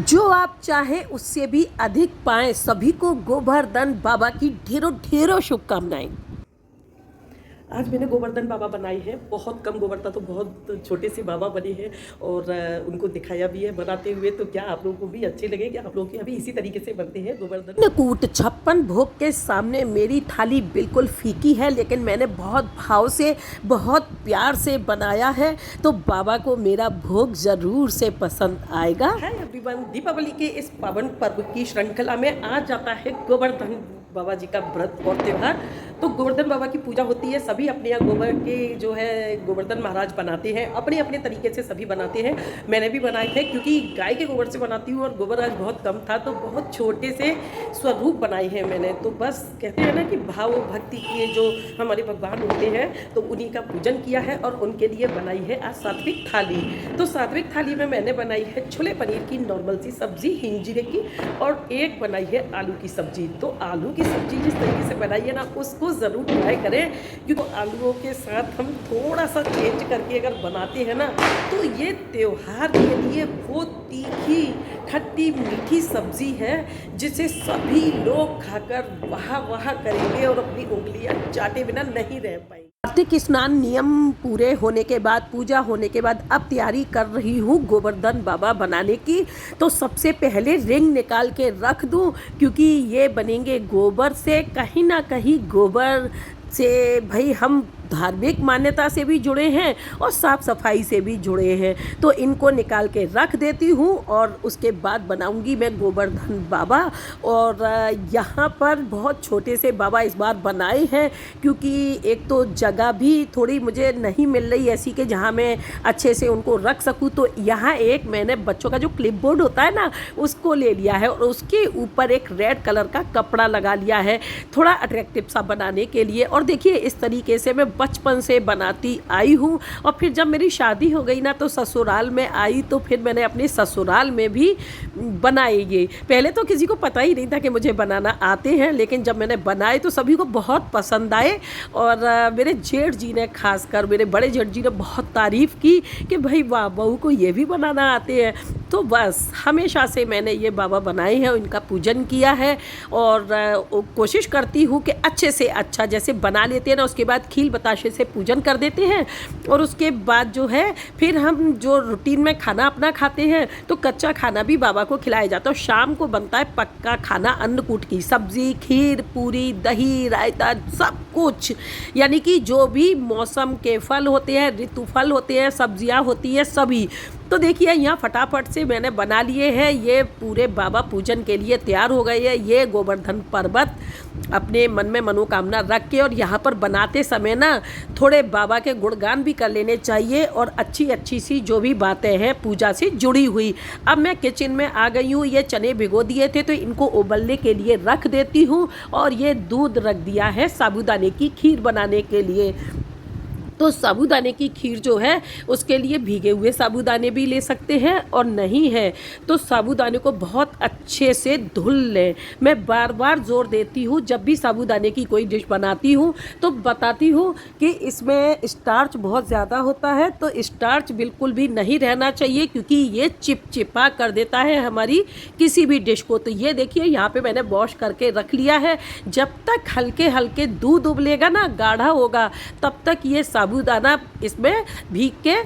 जो आप चाहें उससे भी अधिक पाएं। सभी को गोवर्धन बाबा की ढेरों ढेरों शुभकामनाएं। आज मैंने गोवर्धन बाबा बनाई है। बहुत कम गोवर्धन, तो बहुत छोटे से बाबा बने हैं और उनको दिखाया भी है बनाते हुए। तो क्या आप लोगों को भी अच्छे लगे? कि आप लोग के अभी इसी तरीके से बनते हैं गोवर्धन। कूट 56 भोग के सामने मेरी थाली बिल्कुल फीकी है, लेकिन मैंने बहुत भाव से, बहुत प्यार से बनाया है, तो बाबा को मेरा भोग जरूर से पसंद आएगा। है एवरीवन, दीपावली के इस पावन पर्व की श्रृंखला में आज आता है गोवर्धन बाबा जी का व्रत और त्यौहार। तो गोवर्धन बाबा की पूजा होती है। सभी अपने यहाँ गोबर के जो है गोवर्धन महाराज बनाते हैं, अपने अपने तरीके से सभी बनाते हैं। मैंने भी बनाए थे, क्योंकि गाय के गोबर से बनाती हूँ और गोबर आज बहुत कम था, तो बहुत छोटे से स्वरूप बनाए हैं मैंने। तो बस कहते हैं ना कि भाव भक्ति के जो हमारे भगवान होते हैं, तो उन्हीं का पूजन किया है और उनके लिए बनाई है आज सात्विक थाली। तो सात्विक थाली में मैंने बनाई है छोले पनीर की नॉर्मल सी सब्जी, हिंजीरे की, और एक बनाई है आलू की सब्जी। तो आलू की सब्जी जिस तरीके से बनाई है ना, उसको ज़रूर ट्राई करें, क्योंकि आलूओं के साथ हम थोड़ा सा चेंज करके अगर बनाते हैं ना, तो ये त्यौहार के लिए वो तीखी खट्टी मीठी सब्जी है जिसे सभी लोग खाकर वाह वाह करेंगे और अपनी उंगलियां चाटे बिना नहीं रह पाएंगे। कार्तिक स्नान नियम पूरे होने के बाद, पूजा होने के बाद अब तैयारी कर रही हूँ गोवर्धन बाबा बनाने की। तो सबसे पहले रिंग निकाल के रख दूँ, क्योंकि ये बनेंगे गोबर से। कहीं ना कहीं गोबर से भाई हम धार्मिक मान्यता से भी जुड़े हैं और साफ़ सफाई से भी जुड़े हैं। तो इनको निकाल के रख देती हूँ और उसके बाद बनाऊंगी मैं गोवर्धन बाबा। और यहाँ पर बहुत छोटे से बाबा इस बार बनाए हैं, क्योंकि एक तो जगह भी थोड़ी मुझे नहीं मिल रही ऐसी कि जहाँ मैं अच्छे से उनको रख सकूँ। तो यहाँ एक मैंने बच्चों का जो क्लिप बोर्ड होता है ना, उसको ले लिया है और उसके ऊपर एक रेड कलर का कपड़ा लगा लिया है, थोड़ा अट्रैक्टिव सा बनाने के लिए। और देखिए, इस तरीके से मैं बचपन से बनाती आई हूँ। और फिर जब मेरी शादी हो गई ना, तो ससुराल में आई, तो फिर मैंने अपने ससुराल में भी बनाए ये। पहले तो किसी को पता ही नहीं था कि मुझे बनाना आते हैं, लेकिन जब मैंने बनाए तो सभी को बहुत पसंद आए। और मेरे जेठ जी ने, खासकर मेरे बड़े जेठ जी ने बहुत तारीफ़ की कि भाई वाह, बहू को ये भी बनाना आते हैं। तो बस हमेशा से मैंने ये बाबा बनाए हैं, उनका पूजन किया है और कोशिश करती हूँ कि अच्छे से अच्छा जैसे बना लेते हैं ना, उसके बाद खील बताशे से पूजन कर देते हैं। और उसके बाद जो है फिर हम जो रूटीन में खाना अपना खाते हैं, तो कच्चा खाना भी बाबा को खिलाया जाता है। शाम को बनता है पक्का खाना, अन्नकूट की सब्जी, खीर, पूरी, दही, रायता, सब कुछ। यानी कि जो भी मौसम के फल होते हैं, ऋतु फल होते हैं, सब्जियां होती हैं, सभी। तो देखिए, यहाँ फटाफट से मैंने बना लिए हैं। ये पूरे बाबा पूजन के लिए तैयार हो गए हैं। ये गोवर्धन पर्वत अपने मन में मनोकामना रख के, और यहाँ पर बनाते समय ना थोड़े बाबा के गुणगान भी कर लेने चाहिए और अच्छी अच्छी सी जो भी बातें हैं पूजा से जुड़ी हुई। अब मैं किचन में आ गई हूँ। ये चने भिगो दिए थे, तो इनको उबलने के लिए रख देती हूँ। और ये दूध रख दिया है साबूदाने की खीर बनाने के लिए। तो साबूदाने की खीर जो है, उसके लिए भीगे हुए साबूदाने भी ले सकते हैं, और नहीं है तो साबूदाने को बहुत अच्छे से धुल लें। मैं बार बार जोर देती हूँ, जब भी साबूदाने की कोई डिश बनाती हूँ तो बताती हूँ कि इसमें स्टार्च बहुत ज़्यादा होता है। तो स्टार्च बिल्कुल भी नहीं रहना चाहिए, क्योंकि ये चिपचिपा कर देता है हमारी किसी भी डिश को। तो ये देखिए, यहाँ पे मैंने वॉश करके रख लिया है। जब तक हल्के हल्के दूध उबलेगा ना, गाढ़ा होगा, तब तक ये साबूदाना इसमें भीग के,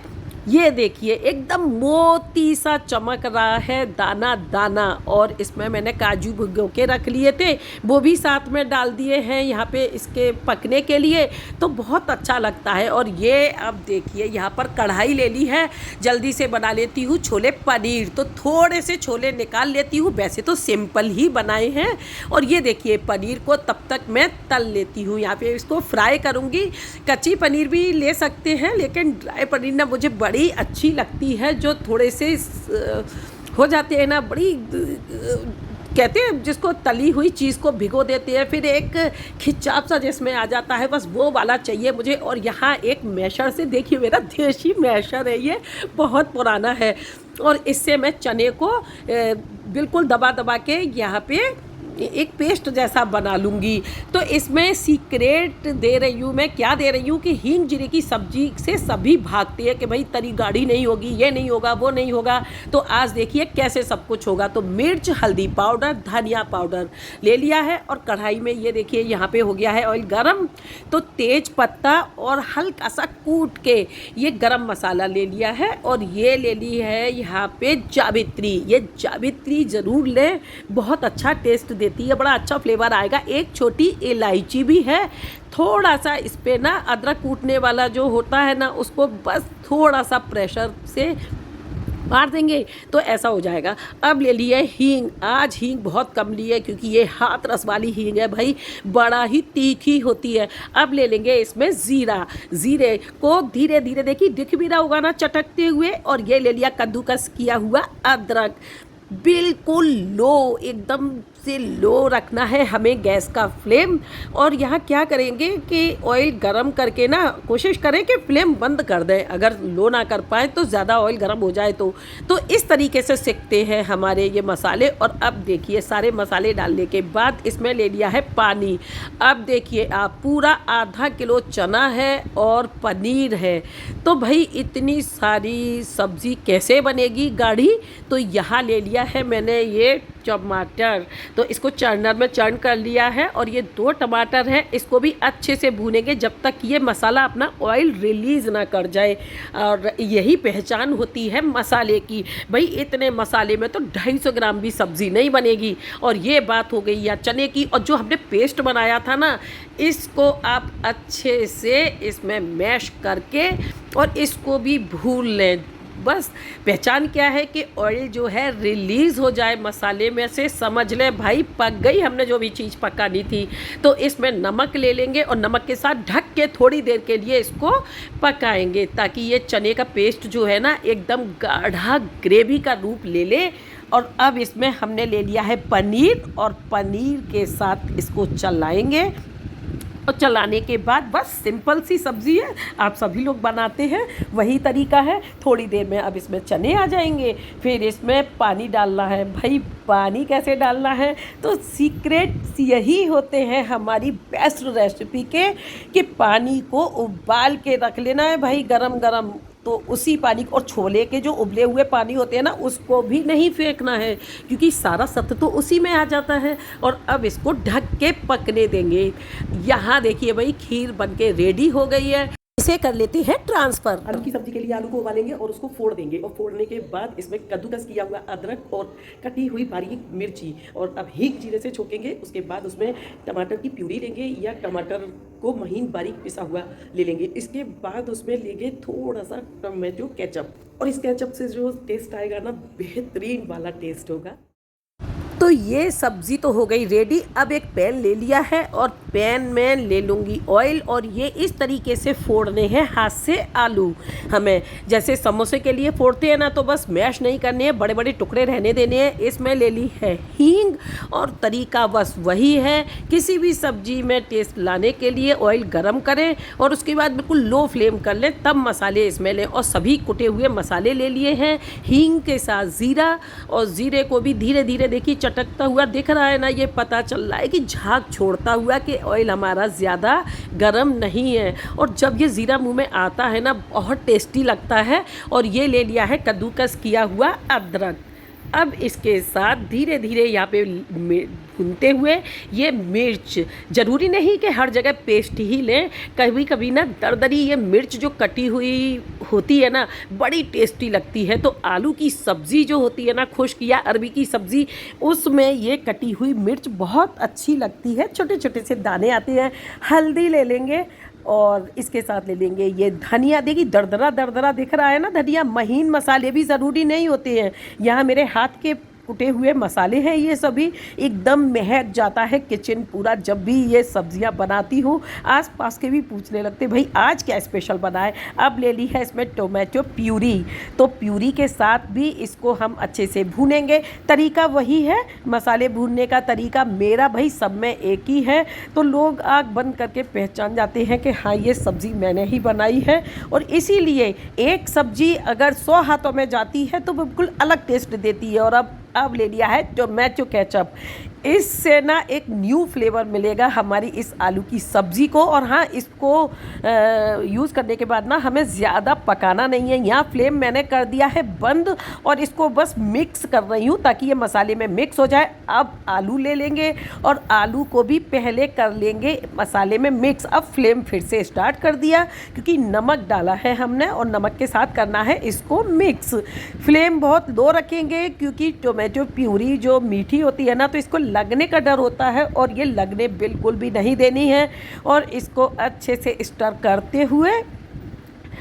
ये देखिए एकदम मोती सा चमक रहा है, दाना दाना। और इसमें मैंने काजू भिगो के रख लिए थे, वो भी साथ में डाल दिए हैं यहाँ पे इसके पकने के लिए, तो बहुत अच्छा लगता है। और ये अब देखिए, यहाँ पर कढ़ाई ले ली है, जल्दी से बना लेती हूँ छोले पनीर। तो थोड़े से छोले निकाल लेती हूँ, वैसे तो सिंपल ही बनाए हैं। और ये देखिए, पनीर को तब तक मैं तल लेती हूँ। यहाँ पे इसको फ्राई करूँगी। कच्ची पनीर भी ले सकते हैं, लेकिन ड्राई पनीर ना मुझे बड़ी अच्छी लगती है, जो थोड़े से हो जाते हैं ना, बड़ी कहते हैं जिसको तली हुई चीज़ को भिगो देते हैं, फिर एक खिंचाव सा जिसमें आ जाता है, बस वो वाला चाहिए मुझे। और यहाँ एक मैशर से, देखिए मेरा देशी मैशर है, ये बहुत पुराना है, और इससे मैं चने को बिल्कुल दबा दबा के यहाँ पे एक पेस्ट जैसा बना लूँगी। तो इसमें सीक्रेट दे रही हूँ मैं, क्या दे रही हूँ कि हींग जीरे की सब्जी से सभी भागते हैं कि भाई तरी गाढ़ी नहीं होगी, ये नहीं होगा, वो नहीं होगा। तो आज देखिए कैसे सब कुछ होगा। तो मिर्च, हल्दी पाउडर, धनिया पाउडर ले लिया है और कढ़ाई में ये देखिए यहाँ पे हो गया है ऑयल गरम। तो तेज पत्ता और हल्का सा कूट के ये गरम मसाला ले लिया है और ये ले ली है यहाँ पे जावित्री। ये जावित्री ज़रूर लें, बहुत अच्छा टेस्ट देती है, बड़ा अच्छा फ्लेवर आएगा। एक छोटी इलायची भी है। थोड़ा सा इस पर ना अदरक कूटने वाला जो होता है ना, उसको बस थोड़ा सा प्रेशर से मार देंगे तो ऐसा हो जाएगा। अब ले लिए हींग। आज हींग बहुत कम ली है क्योंकि ये हाथ रस वाली हींग है भाई, बड़ा ही तीखी होती है। अब ले लेंगे इसमें ज़ीरा। ज़ीरे को धीरे धीरे देखिए दिख भी रहा होगा ना चटकते हुए। और ये ले लिया कद्दूकस किया हुआ अदरक। बिल्कुल लो, एकदम से लो रखना है हमें गैस का फ्लेम। और यहाँ क्या करेंगे कि ऑयल गरम करके ना कोशिश करें कि फ्लेम बंद कर दें, अगर लो ना कर पाए तो ज़्यादा ऑयल गरम हो जाए तो इस तरीके से सेकते हैं हमारे ये मसाले। और अब देखिए सारे मसाले डालने के बाद इसमें ले लिया है पानी। अब देखिए आप पूरा आधा किलो चना है और पनीर है। तो भाई इतनी सारी सब्ज़ी कैसे बनेगी गाढ़ी। तो यहाँ ले लिया है मैंने ये टमाटर। तो इसको चर्नर में चर्न कर लिया है और ये 2 टमाटर हैं, इसको भी अच्छे से भूनेंगे जब तक ये मसाला अपना ऑयल रिलीज़ ना कर जाए। और यही पहचान होती है मसाले की। भाई इतने मसाले में तो 250 ग्राम भी सब्ज़ी नहीं बनेगी। और ये बात हो गई या चने की। और जो हमने पेस्ट बनाया था ना, इसको आप अच्छे से इसमें मैश करके और इसको भी भून लें। बस पहचान क्या है कि ऑयल जो है रिलीज़ हो जाए मसाले में से, समझ लें भाई पक गई हमने जो भी चीज़ पकानी थी। तो इसमें नमक ले लेंगे और नमक के साथ ढक के थोड़ी देर के लिए इसको पकाएंगे ताकि ये चने का पेस्ट जो है ना एकदम गाढ़ा ग्रेवी का रूप ले ले। और अब इसमें हमने ले लिया है पनीर और पनीर के साथ इसको चलाएंगे। और चलाने के बाद बस सिंपल सी सब्ज़ी है, आप सभी लोग बनाते हैं वही तरीका है। थोड़ी देर में अब इसमें चने आ जाएंगे, फिर इसमें पानी डालना है। भाई पानी कैसे डालना है तो सीक्रेट यही होते हैं हमारी बेस्ट रेसिपी के कि पानी को उबाल के रख लेना है भाई गरम गरम। तो उसी पानी को, और छोले के जो उबले हुए पानी होते हैं ना उसको भी नहीं फेंकना है क्योंकि सारा सत्व तो उसी में आ जाता है। और अब इसको ढक के पकने देंगे। यहाँ देखिए भाई खीर बनके रेडी हो गई है। इसे कर लेते हैं ट्रांसफ़र। आलू की सब्जी के लिए आलू को उबालेंगे और उसको फोड़ देंगे और फोड़ने के बाद इसमें कद्दूकस किया हुआ अदरक और कटी हुई बारीक मिर्ची और अब हींग जीरे से छोकेंगे। उसके बाद उसमें टमाटर की प्यूरी लेंगे या टमाटर को महीन बारीक पिसा हुआ ले लेंगे। इसके बाद उसमें लेंगे थोड़ा सा टमाटो केचप और इस केचप से जो टेस्ट आएगा ना बेहतरीन वाला टेस्ट होगा। तो ये सब्ज़ी तो हो गई रेडी। अब एक पैन ले लिया है और पैन में ले लूँगी ऑयल और ये इस तरीके से फोड़ने हैं हाथ से आलू। हमें जैसे समोसे के लिए फोड़ते हैं ना तो बस मैश नहीं करने हैं, बड़े बड़े टुकड़े रहने देने हैं। इसमें ले ली है हींग और तरीका बस वही है। किसी भी सब्जी में टेस्ट लाने के लिए ऑयल गरम करें और उसके बाद बिल्कुल लो फ्लेम कर लें, तब मसाले इसमें लें। और सभी कुटे हुए मसाले ले लिए हैं हींग के साथ ज़ीरा, और ज़ीरे को भी धीरे धीरे देखिए चटकता हुआ दिख रहा है ना, ये पता चल रहा है कि झाग छोड़ता हुआ कि ऑयल हमारा ज़्यादा गरम नहीं है। और जब ये ज़ीरा मुंह में आता है ना बहुत टेस्टी लगता है। और ये ले लिया है कद्दूकस किया हुआ अदरक। अब इसके साथ धीरे धीरे यहाँ पे भूनते हुए ये मिर्च, ज़रूरी नहीं कि हर जगह पेस्ट ही लें, कभी कभी ना दरदरी ये मिर्च जो कटी हुई होती है ना बड़ी टेस्टी लगती है। तो आलू की सब्ज़ी जो होती है ना खुश्क या अरबी की सब्ज़ी, उसमें ये कटी हुई मिर्च बहुत अच्छी लगती है, छोटे छोटे से दाने आते हैं। हल्दी ले लेंगे और इसके साथ ले लेंगे ये धनिया। देखिए दरदरा दरदरा दिख रहा है ना धनिया। महीन मसाले भी ज़रूरी नहीं होते हैं, यहाँ मेरे हाथ के कुटे हुए मसाले हैं ये सभी। एकदम महक जाता है किचन पूरा जब भी ये सब्जियां बनाती हूँ। आस पास के भी पूछने लगते भाई आज क्या स्पेशल बना है। अब ले ली है इसमें टोमेटो प्यूरी। तो प्यूरी के साथ भी इसको हम अच्छे से भूनेंगे। तरीका वही है, मसाले भूनने का तरीका मेरा भाई सब में एक ही है। तो लोग आँख बंद करके पहचान जाते हैं कि हाँ ये सब्ज़ी मैंने ही बनाई है। और इसीलिए एक सब्ज़ी अगर 100 हाथों में जाती है तो बिल्कुल अलग टेस्ट देती है। और अब ले लिया है टोमेटो केचप। इससे ना एक न्यू फ्लेवर मिलेगा हमारी इस आलू की सब्ज़ी को। और हाँ, इसको यूज़ करने के बाद ना हमें ज़्यादा पकाना नहीं है। यहाँ फ्लेम मैंने कर दिया है बंद और इसको बस मिक्स कर रही हूँ ताकि ये मसाले में मिक्स हो जाए। अब आलू ले लेंगे और आलू को भी पहले कर लेंगे मसाले में मिक्स। अब फ्लेम फिर से स्टार्ट कर दिया क्योंकि नमक डाला है हमने और नमक के साथ करना है इसको मिक्स। फ्लेम बहुत लो रखेंगे क्योंकि टोमेटो प्यूरी जो मीठी होती है ना, तो इसको लगने का डर होता है और ये लगने बिल्कुल भी नहीं देनी है। और इसको अच्छे से स्टर करते हुए,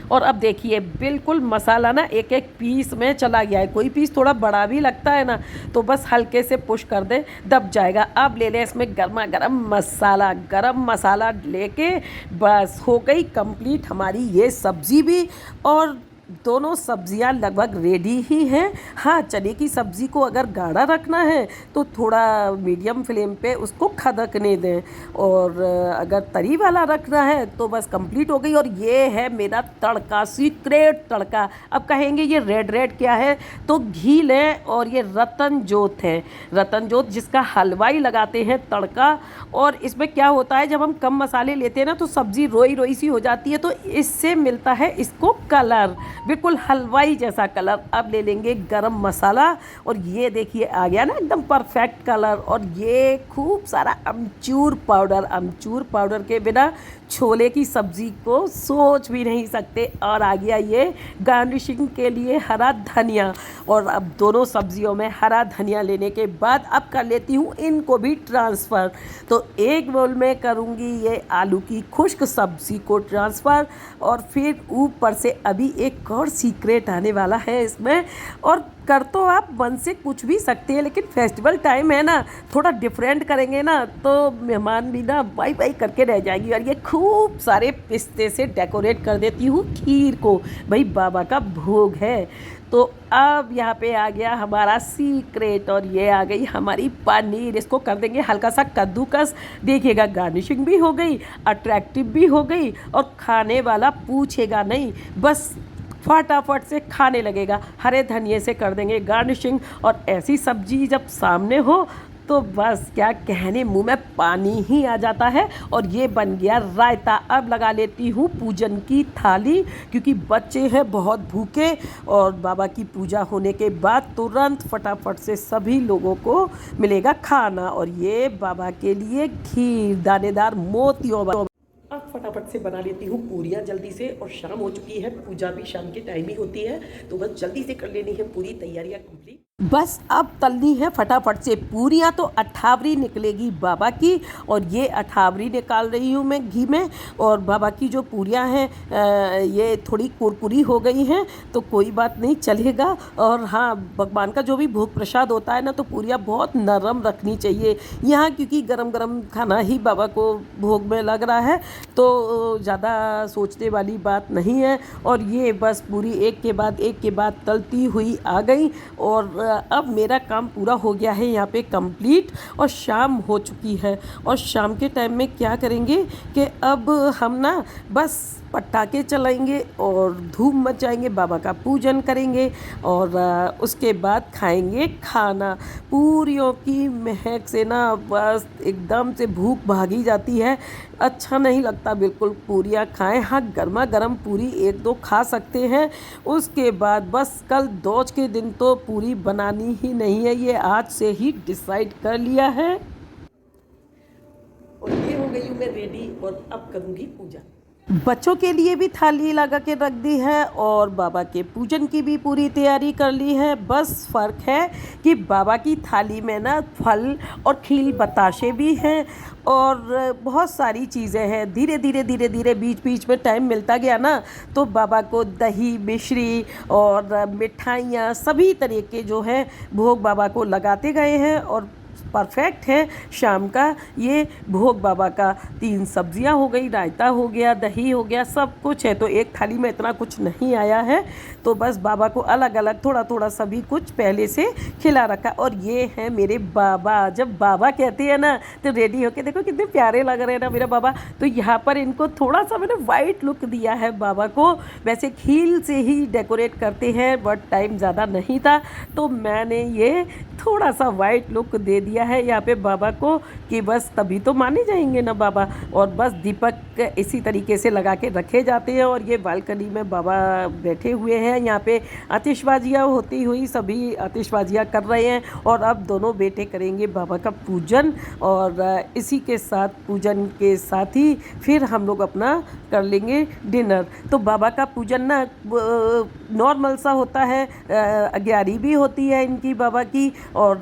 और अब देखिए बिल्कुल मसाला ना एक एक पीस में चला गया है। कोई पीस थोड़ा बड़ा भी लगता है ना, तो बस हल्के से पुश कर दे, दब जाएगा। अब ले लें इसमें गर्मा गर्म मसाला। गरम मसाला लेके बस हो गई कंप्लीट हमारी ये सब्ज़ी भी। और दोनों सब्जियां लगभग रेडी ही हैं। हाँ, चने की सब्ज़ी को अगर गाढ़ा रखना है तो थोड़ा मीडियम फ्लेम पे उसको खदकने दें, और अगर तरी वाला रखना है तो बस कंप्लीट हो गई। और ये है मेरा तड़का, सीक्रेट तड़का। अब कहेंगे ये रेड रेड क्या है, तो घी लें और ये रतन जोत है, रतन जोत जिसका हलवाई लगाते हैं तड़का। और इसमें क्या होता है, जब हम कम मसाले लेते हैं ना तो सब्ज़ी रोई रोई सी हो जाती है, तो इससे मिलता है इसको कलर, बिल्कुल हलवाई जैसा कलर। अब ले लेंगे गरम मसाला और ये देखिए आ गया ना एकदम परफेक्ट कलर। और ये खूब सारा अमचूर पाउडर, अमचूर पाउडर के बिना छोले की सब्ज़ी को सोच भी नहीं सकते। और आ गया ये गार्निशिंग के लिए हरा धनिया। और अब दोनों सब्जियों में हरा धनिया लेने के बाद अब कर लेती हूँ इनको भी ट्रांसफ़र। तो एक बोल में करूँगी ये आलू की खुश्क सब्ज़ी को ट्रांसफ़र, और फिर ऊपर से अभी एक और सीक्रेट आने वाला है इसमें। और कर तो आप मन से कुछ भी सकते हैं, लेकिन फेस्टिवल टाइम है ना, थोड़ा डिफरेंट करेंगे ना तो मेहमान भी ना बाई बाई करके रह जाएगी। और ये खूब सारे पिस्ते से डेकोरेट कर देती हूँ खीर को, भाई बाबा का भोग है। तो अब यहाँ पे आ गया हमारा सीक्रेट, और ये आ गई हमारी पनीर। इसको कर देंगे हल्का सा कद्दूकस। देखिएगा गार्निशिंग भी हो गई, अट्रैक्टिव भी हो गई, और खाने वाला पूछेगा नहीं, बस फटाफट से खाने लगेगा। हरे धनिए से कर देंगे गार्निशिंग। और ऐसी सब्जी जब सामने हो तो बस क्या कहने, मुंह में पानी ही आ जाता है। और ये बन गया रायता। अब लगा लेती हूँ पूजन की थाली, क्योंकि बच्चे हैं बहुत भूखे, और बाबा की पूजा होने के बाद तुरंत फटाफट से सभी लोगों को मिलेगा खाना। और ये बाबा के लिए खीर, दानेदार मोतियों। अब फटाफट से बना लेती हूँ पूरियाँ जल्दी से, और शाम हो चुकी है, पूजा भी शाम के टाइम ही होती है, तो बस जल्दी से कर लेनी है पूरी तैयारियाँ कंप्लीट। बस अब तलनी है फटाफट से पूरियाँ। तो अठावरी निकलेगी बाबा की, और ये अठावरी निकाल रही हूँ मैं घी में। और बाबा की जो पूरियाँ हैं ये थोड़ी कुरकुरी हो गई हैं, तो कोई बात नहीं, चलेगा। और हाँ, भगवान का जो भी भोग प्रसाद होता है ना, तो पूरियाँ बहुत नरम रखनी चाहिए यहाँ, क्योंकि गरम गरम खाना ही बाबा को भोग में लग रहा है, तो ज़्यादा सोचने वाली बात नहीं है। और ये बस पूरी एक के बाद तलती हुई आ गई। और अब मेरा काम पूरा हो गया है यहाँ पे कंप्लीट, और शाम हो चुकी है। और शाम के टाइम में क्या करेंगे कि अब हम ना बस पटाखे चलाएंगे और धूम मचाएंगे, बाबा का पूजन करेंगे, और उसके बाद खाएंगे खाना। पूरियों की महक से ना बस एकदम से भूख भागी जाती है, अच्छा नहीं लगता बिल्कुल पूरियाँ खाएं। हाँ, गर्मा गर्म पूरी एक दो खा सकते हैं, उसके बाद बस कल दोज के दिन तो पूरी बनानी ही नहीं है, ये आज से ही डिसाइड कर लिया है। और ये हो गई हूँ मैं रेडी, और अब करूँगी पूजा। बच्चों के लिए भी थाली लगा के रख दी है, और बाबा के पूजन की भी पूरी तैयारी कर ली है। बस फ़र्क है कि बाबा की थाली में ना फल और खील बताशे भी हैं, और बहुत सारी चीज़ें हैं। धीरे धीरे बीच बीच में टाइम मिलता गया ना, तो बाबा को दही, मिश्री और मिठाइयाँ सभी तरह के जो हैं भोग बाबा को लगाते गए हैं। और परफेक्ट है शाम का ये भोग बाबा का। 3 सब्जियां हो गई, रायता हो गया, दही हो गया, सब कुछ है। तो एक थाली में इतना कुछ नहीं आया है, तो बस बाबा को अलग अलग थोड़ा थोड़ा सभी कुछ पहले से खिला रखा। और ये है मेरे बाबा। जब बाबा कहते हैं ना तो रेडी होके देखो कितने प्यारे लग रहे हैं ना मेरा बाबा। तो यहाँ पर इनको थोड़ा सा मैंने वाइट लुक दिया है बाबा को। वैसे खील से ही डेकोरेट करते हैं, बट टाइम ज़्यादा नहीं था, तो मैंने ये थोड़ा सा वाइट लुक दे दिया दिया है यहाँ पे बाबा को कि बस तभी तो माने जाएंगे ना बाबा। और बस दीपक इसी तरीके से लगा के रखे जाते हैं और ये बालकनी में बाबा बैठे हुए हैं। यहाँ पे आतिशबाजियाँ होती हुई सभी आतिशबाजियाँ कर रहे हैं और अब दोनों बेटे करेंगे बाबा का पूजन। और इसी के साथ पूजन के साथ ही फिर हम लोग अपना कर लेंगे डिनर। तो बाबा का पूजन ना नॉर्मल सा होता है, ग्यारह भी होती है इनकी बाबा की और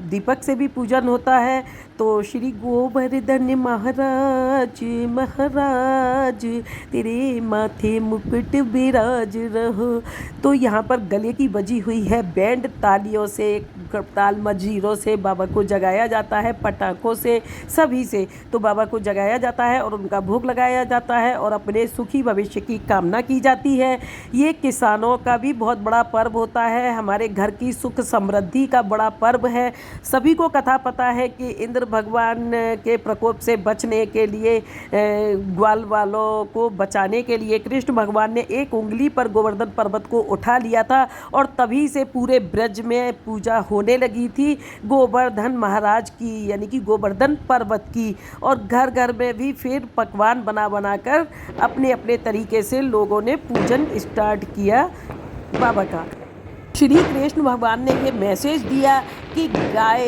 दीपक से भी पूजन होता है। तो श्री गोवर्धन महाराज महाराज तेरे माथे मुकुट बिराज रहो। तो यहाँ पर गले की बजी हुई है बैंड, तालियों से, ताल मजीरों से बाबा को जगाया जाता है, पटाखों से, सभी से। तो बाबा को जगाया जाता है और उनका भोग लगाया जाता है और अपने सुखी भविष्य की कामना की जाती है। ये किसानों का भी बहुत बड़ा पर्व होता है, हमारे घर की सुख समृद्धि का बड़ा पर्व है। सभी को कथा पता है कि इंद्र भगवान के प्रकोप से बचने के लिए, ग्वाल वालों को बचाने के लिए कृष्ण भगवान ने एक उंगली पर गोवर्धन पर्वत को उठा लिया था और तभी से पूरे ब्रज में पूजा होने लगी थी गोवर्धन महाराज की, यानी कि गोवर्धन पर्वत की। और घर घर में भी फिर पकवान बना बना कर अपने अपने तरीके से लोगों ने पूजन स्टार्ट किया बाबा का। श्री कृष्ण भगवान ने ये मैसेज दिया कि गाय,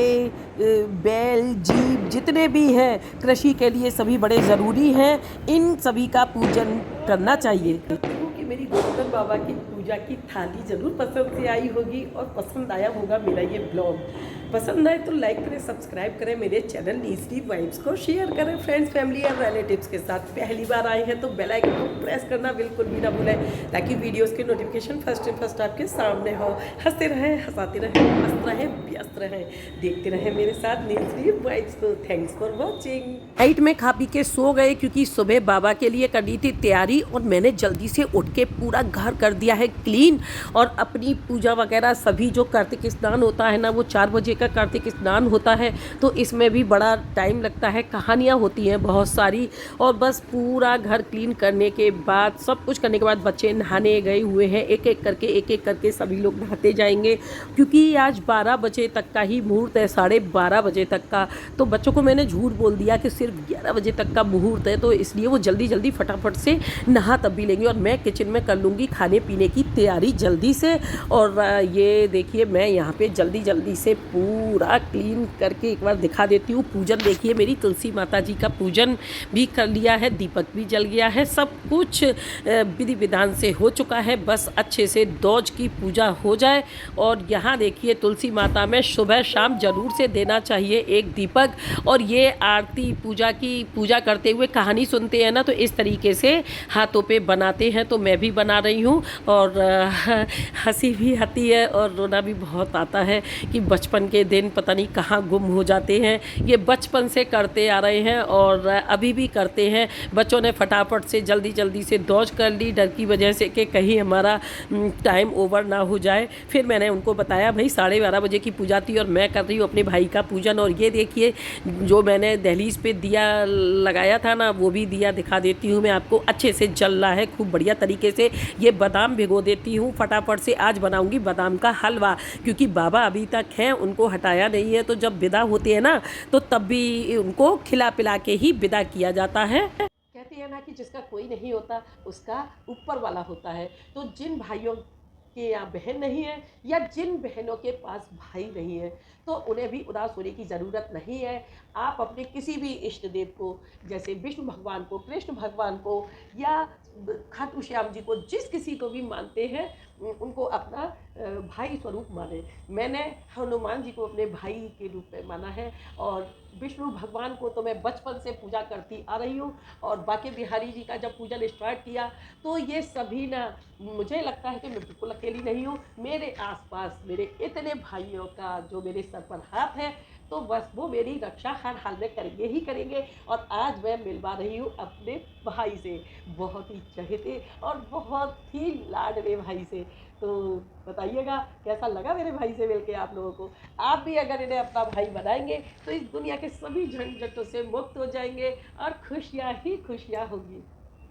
बैल, जीव जितने भी हैं कृषि के लिए सभी बड़े ज़रूरी हैं, इन सभी का पूजन करना चाहिए। कि मेरी गोवर्धन बाबा की पूजा की थाली ज़रूर पसंद से आई होगी और पसंद आया होगा मेरा ये ब्लॉग। पसंद आए तो लाइक करें, सब्सक्राइब करें मेरे चैनल नीसरी वाइब्स को, शेयर करें फ्रेंड्स, फैमिली और रिलेटिव्स के साथ। पहली बार आए हैं तो बेल आइकन को प्रेस करना बिल्कुल भी ना भूलें ताकि वीडियोस के नोटिफिकेशन फर्स्ट आपके सामने हो। हंसते रहें, हंसाते रहें, मस्त रहें, व्यस्त रहें, देखते रहें मेरे साथ नीसरी वाइब्स को। Thanks for watching. नाइट में खा पी के सो गए क्योंकि सुबह बाबा के लिए करनी थी तैयारी और मैंने जल्दी से उठ के पूरा घर कर दिया है क्लीन और अपनी पूजा वगैरह सभी। जो कार्तिक स्नान होता है ना वो 4 बजे का कार्तिक स्नान होता है, तो इसमें भी बड़ा टाइम लगता है, कहानियाँ होती हैं बहुत सारी। और बस पूरा घर क्लीन करने के बाद, सब कुछ करने के बाद बच्चे नहाने गए हुए हैं, एक एक करके सभी लोग नहाते जाएंगे क्योंकि आज 12 बजे तक का ही मुहूर्त है, 12:30 बजे तक का। तो बच्चों को मैंने झूठ बोल दिया कि सिर्फ 11 बजे तक का मुहूर्त है, तो इसलिए वो जल्दी जल्दी फटाफट से नहा तब भी लेंगे और मैं किचन में कर लूँगी खाने पीने की तैयारी जल्दी से। और ये देखिए मैं यहाँ पे जल्दी जल्दी से पूरा क्लीन करके एक बार दिखा देती हूँ। पूजन देखिए, मेरी तुलसी माता जी का पूजन भी कर लिया है, दीपक भी जल गया है, सब कुछ विधि विधान से हो चुका है। बस अच्छे से दौज की पूजा हो जाए। और यहाँ देखिए तुलसी माता में सुबह शाम जरूर से देना चाहिए एक दीपक। और ये आरती पूजा की पूजा करते हुए कहानी सुनते हैं ना, तो इस तरीके से हाथों पे बनाते हैं। तो मैं भी बना रही हूँ और हंसी भी आती है और रोना भी बहुत आता है कि बचपन के दिन पता नहीं कहाँ गुम हो जाते हैं। ये बचपन से करते आ रहे हैं और अभी भी करते हैं। बच्चों ने फटाफट से जल्दी जल्दी से दौज कर ली, डर की वजह से कि कहीं हमारा टाइम ओवर ना हो जाए। फिर मैंने उनको बताया भाई 12:30 बजे की पूजा थी और मैं कर रही हूँ अपने भाई का पूजन। और ये देखिए जो मैंने दहलीज पे दिया लगाया था ना, वो भी दिया दिखा देती हूँ मैं आपको, अच्छे से जल रहा है खूब बढ़िया तरीके से। ये बादाम भिगो देती हूँ फटाफट से, आज बनाऊंगी बादाम का हलवा क्योंकि बाबा अभी तक हैं, उनको हटाया नहीं है। तो जब विदा होते हैं ना तो तब भी उनको खिला पिला के ही विदा किया जाता है। कहते हैं ना कि जिसका कोई नहीं होता उसका ऊपर वाला होता है। तो जिन भाइयों के यहाँ बहन नहीं है या जिन बहनों के पास भाई नहीं है तो उन्हें भी उदास होने की ज़रूरत नहीं है। आप अपने किसी भी इष्ट देव को, जैसे विष्णु भगवान को, कृष्ण भगवान को या खाटू श्याम जी को, जिस किसी को भी मानते हैं उनको अपना भाई स्वरूप माने। मैंने हनुमान जी को अपने भाई के रूप में माना है और विष्णु भगवान को तो मैं बचपन से पूजा करती आ रही हूँ। और बाके बिहारी जी का जब पूजन स्टार्ट किया तो ये सभी ना, मुझे लगता है कि मैं बिल्कुल अकेली नहीं हूँ। मेरे आसपास मेरे इतने भाइयों का जो मेरे सर पर हाथ है, तो बस वो मेरी रक्षा हर हाल में करेंगे ही करेंगे। और आज मैं मिलवा रही हूँ अपने भाई से, बहुत ही चहेते और बहुत ही लाडले भाई से। तो बताइएगा कैसा लगा मेरे भाई से मिलके आप लोगों को। आप भी अगर इन्हें अपना भाई बनाएंगे तो इस दुनिया के सभी झंझटों से मुक्त हो जाएंगे और खुशियाँ ही खुशियाँ होंगी।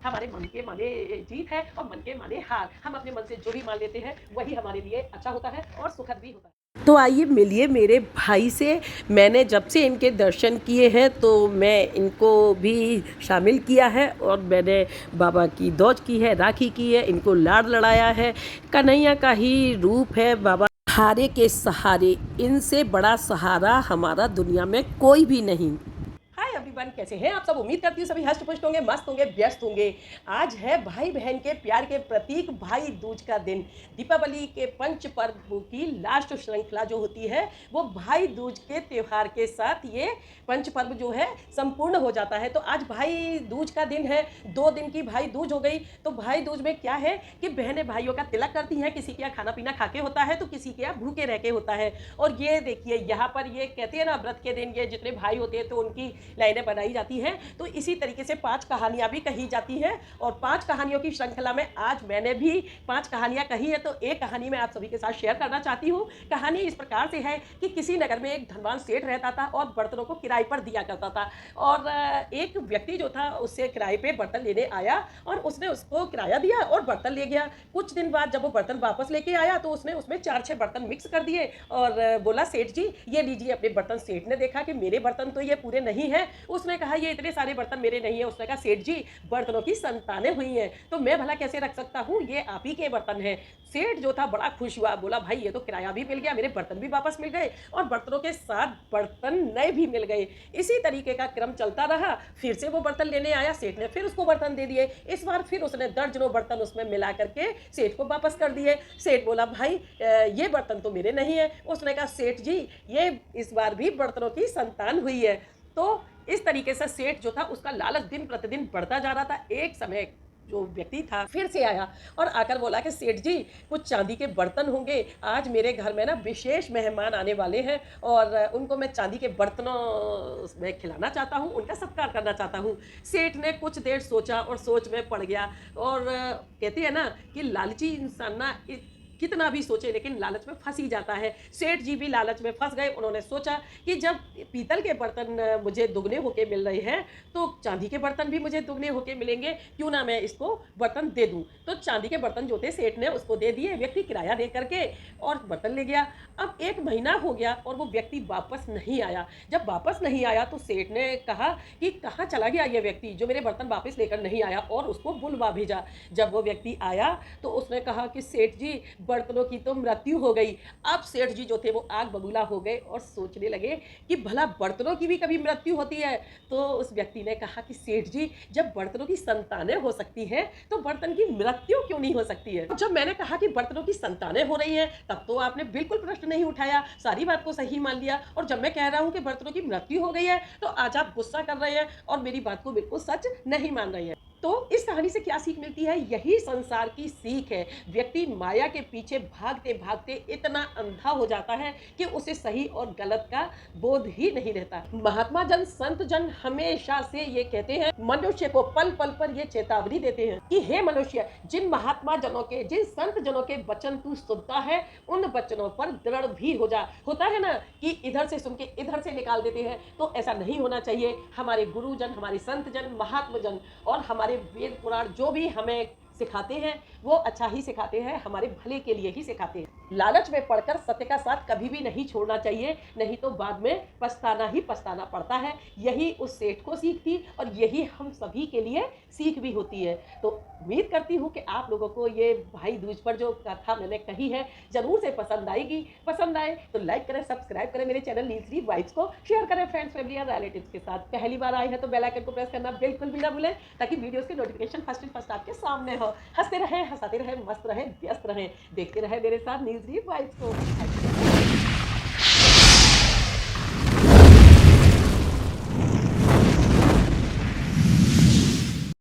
हमारे मन के माने जीत है और मन के माने हार। हम अपने मन से जो भी मान लेते हैं वही हमारे लिए अच्छा होता है और सुखद भी होता है। तो आइए मिलिए मेरे भाई से। मैंने जब से इनके दर्शन किए हैं तो मैं इनको भी शामिल किया है और मैंने बाबा की दौज की है, राखी की है, इनको लाड़ लड़ाया है। कन्हैया का ही रूप है बाबा, सहारे के सहारे, इनसे बड़ा सहारा हमारा दुनिया में कोई भी नहीं। हाय एवरीवन, कैसे हैं आप सब? उम्मीद करती हूँ सभी हष्ट पुष्ट होंगे, मस्त होंगे, व्यस्त होंगे। आज है भाई बहन के प्यार के प्रतीक भाई दूज का दिन। दीपावली के पंच पर्व की लास्ट श्रृंखला जो होती है वो भाई दूज के त्योहार के साथ ये पंच पर्व जो है संपूर्ण हो जाता है। तो आज भाई दूज का दिन है, 2 दिन की भाई दूज हो गई। तो भाई दूज में क्या है कि बहनें भाइयों का तिलक करती हैं, किसी के यहाँ खाना पीना खा के होता है तो किसी के यहाँ भूखे रह के होता है। और ये देखिए यहाँ पर ये कहते हैं ना, व्रत के दिन ये जितने भाई होते हैं तो उनकी लाइनें बनाई जाती हैं। तो इसी तरीके से 5 कहानियां भी कही जाती हैं और 5 कहानियों की श्रृंखला में आज मैंने भी 5 कहानियां कही है। तो एक कहानी मैं आप सभी के साथ शेयर करना चाहती हूँ। कहानी इस प्रकार से है कि किसी नगर में एक धनवान सेठ रहता था और बर्तनों को किराए पर दिया करता था। और एक व्यक्ति जो था उससे किराए पे बर्तन लेने आया और उसने उसको किराया दिया और बर्तन ले गया। कुछ दिन बाद जब वो बर्तन वापस लेके आया तो उसने उसमें 4-6 बर्तन मिक्स कर दिए और बोला, सेठ जी ये लीजिए अपने बर्तन। सेठ ने देखा कि मेरे बर्तन तो ये पूरे नहीं है। उसने कहा ये इतने सारे बर्तन मेरे नहीं है। उसने कहा, सेठ जी बर्तनों की संतानें हुई हैं तो मैं भला कैसे रख सकता हूँ, ये आप ही के बर्तन हैं। सेठ जो था बड़ा खुश हुआ, बोला भाई ये तो किराया भी मिल गया, मेरे बर्तन भी वापस मिल गए और बर्तनों के साथ बर्तन नए भी मिल गए। इसी तरीके का क्रम चलता रहा। फिर से वो बर्तन लेने आया, सेठ ने फिर उसको बर्तन दे दिए। इस बार फिर उसने दर्जनों बर्तन उसमें मिला करके सेठ को वापस कर दिए। सेठ बोला, भाई ये बर्तन तो मेरे नहीं है। उसने कहा, सेठ जी ये इस बार भी बर्तनों की संतान हुई है। तो इस तरीके से सेठ जो था उसका लालच दिन प्रतिदिन बढ़ता जा रहा था। एक समय जो व्यक्ति था फिर से आया और आकर बोला कि सेठ जी कुछ चांदी के बर्तन होंगे, आज मेरे घर में ना विशेष मेहमान आने वाले हैं और उनको मैं चांदी के बर्तनों में खिलाना चाहता हूँ, उनका सत्कार करना चाहता हूँ। सेठ ने कुछ देर सोचा और सोच में पड़ गया। और कहते हैं ना कि लालची इंसान ना कितना भी सोचे लेकिन लालच में फंस ही जाता है। सेठ जी भी लालच में फंस गए। उन्होंने सोचा कि जब पीतल के बर्तन मुझे दुगने होके मिल रहे हैं तो चांदी के बर्तन भी मुझे दुगने होके मिलेंगे, क्यों ना मैं इसको बर्तन दे दूं। तो चांदी के बर्तन जो थे सेठ ने उसको दे दिए। व्यक्ति किराया दे करके और बर्तन ले गया। अब 1 महीना हो गया और वो व्यक्ति वापस नहीं आया। जब वापस नहीं आया तो सेठ ने कहा कि कहाँ चला गया ये व्यक्ति जो मेरे बर्तन वापस लेकर नहीं आया, और उसको बुलवा भेजा। जब वो व्यक्ति आया तो उसने कहा कि सेठ जी बर्तनों की तो मृत्यु हो गई। अब सेठ जी जो थे वो आग बबूला हो गए और सोचने लगे कि भला बर्तनों की भी कभी मृत्यु होती है। तो उस व्यक्ति ने कहा कि सेठ जी जब बर्तनों की संतानें हो सकती हैं तो बर्तन की मृत्यु क्यों नहीं हो सकती है। जब मैंने कहा कि बर्तनों की संतानें हो रही हैं तब तो आपने बिल्कुल प्रश्न नहीं उठाया, सारी बात को सही मान लिया। और जब मैं कह रहा हूं कि बर्तनों की मृत्यु हो गई है तो आज आप गुस्सा कर रहे हैं और मेरी बात को बिल्कुल सच नहीं मान रहे हैं। तो इस कहानी से क्या सीख मिलती है? यही संसार की सीख है। व्यक्ति माया के पीछे भागते भागते इतना अंधा हो जाता है कि उसे सही और गलत का बोध ही नहीं रहता। महात्मा जन, संत जन हमेशा से ये कहते हैं, मनुष्य को पल पल पर ये चेतावनी देते हैं कि हे मनुष्य, जिन महात्मा जनों के, जिन संत जनों के वचन तू सुनता है उन वचनों पर दृढ़ भी हो जा। होता है ना कि इधर से सुन के इधर से निकाल देते हैं, तो ऐसा नहीं होना चाहिए। हमारे गुरुजन, हमारे संत जन, महात्मा जन और हमारे वेद पुराण जो भी हमें सिखाते हैं वो अच्छा ही सिखाते हैं, हमारे भले के लिए ही सिखाते हैं। लालच में पड़कर सत्य का साथ कभी भी नहीं छोड़ना चाहिए, नहीं तो बाद में पछताना ही पछताना पड़ता है। यही उस सेठ को सीख थी और यही हम सभी के लिए सीख भी होती है। तो उम्मीद करती हूँ कि आप लोगों को ये भाई दूज पर जो कथा मैंने कही है जरूर से पसंद आएगी। पसंद आए तो लाइक करें, सब्सक्राइब करें मेरे चैनल नीलश्री वाइब्स को, शेयर करें फ्रेंड्स, फैमिली और रिलेटिव्स के साथ। पहली बार आए हैं तो बेल आइकन को प्रेस करना बिल्कुल भी ना भूलें ताकि वीडियोस के नोटिफिकेशन फर्स्ट आपके सामने हो। हंसते रहें, हंसाते रहें, मस्त रहें, व्यस्त रहें, देखते रहें मेरे साथ न्यूज़ वाइब्स को।